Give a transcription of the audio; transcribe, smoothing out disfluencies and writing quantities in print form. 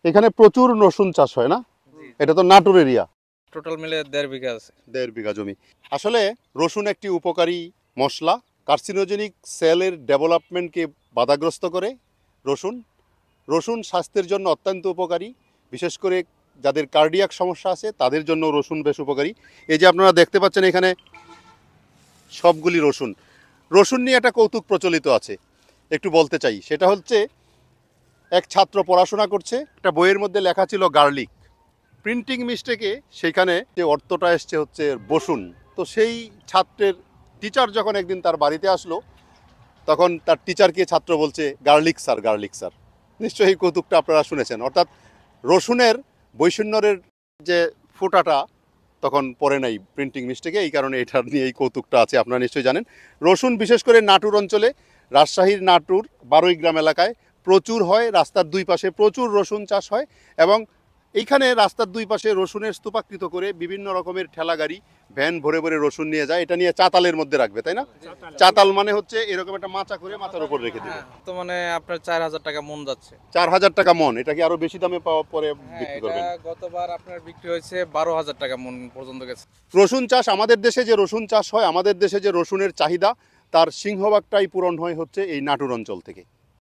এখানে প্রচুর রসুন চাষ হয় না? এটা তো নাটোর এরিয়া। টোটাল মিলে 1.5 বিঘা আছে। 1.5 বিঘা জমি। আসলে রসুন একটি উপকারী মশলা, কার্সিনোজেনিক সেলের ডেভেলপমেন্টকে বাধাগ্রস্ত করে। রসুন রসুন স্বাস্থ্যের জন্য অত্যন্ত উপকারী, বিশেষ করে যাদের কার্ডিয়াক সমস্যা আছে তাদের জন্য রসুন বেশ উপকারী। এই যে আপনারা দেখতে পাচ্ছেন এখানে সবগুলি রসুন। রসুন নিয়ে একটা কৌতুক প্রচলিত আছে, একটু বলতে চাই। সেটা হচ্ছে, এক ছাত্র পড়াশোনা করছে, একটা বইয়ের মধ্যে লেখা ছিল গার্লিক, প্রিন্টিং মিস্টেকে সেখানে যে অর্থটা এসছে হচ্ছে বসুন। তো সেই ছাত্রের টিচার যখন একদিন তার বাড়িতে আসলো, তখন তার টিচারকে ছাত্র বলছে গার্লিক স্যার, গার্লিক স্যার। নিশ্চয়ই এই কৌতুকটা আপনারা শুনেছেন। অর্থাৎ রসুনের বৈষণ্যের যে ফোঁটাটা তখন পড়ে নাই প্রিন্টিং মিস্টেকে, এই কারণে এটার নিয়ে এই কৌতুকটা আছে, আপনারা নিশ্চয়ই জানেন। রসুন বিশেষ করে নাটোর অঞ্চলে, রাজশাহীর নাটোর 12 গ্রাম এলাকায় প্রচুর হয়। রাস্তার দুই পাশে প্রচুর রসুন চাষ হয় এবং এইখানে রাস্তার দুই পাশে রসুনের স্তূপাকৃত করে বিভিন্ন রকমের ঠেলা গাড়ি, ভ্যান ভরে ভরে রসুন নিয়ে যায়। এটা নিয়ে চাতালের মধ্যে রাখবে, তাই না? চাতাল মানে হচ্ছে এরকম একটা মাচা করে মাথার উপর রেখে দেবে। তো মানে আপনার 4000 টাকা মন যাচ্ছে। 4000 টাকা মন। এটা কি আরো বেশি দামে পাওয়া পরে বিক্রি এটা করবেন? গতবার আপনার বিক্রি হয়েছে 12,000 টাকা মন পর্যন্ত গেছে। রসুন চাষ, আমাদের দেশে যে রসুন চাষ হয়, আমাদের দেশে যে রসুনের চাহিদা, তার সিংহভাগটাই পূরণ হয় হচ্ছে এই নাটোর অঞ্চল থেকে।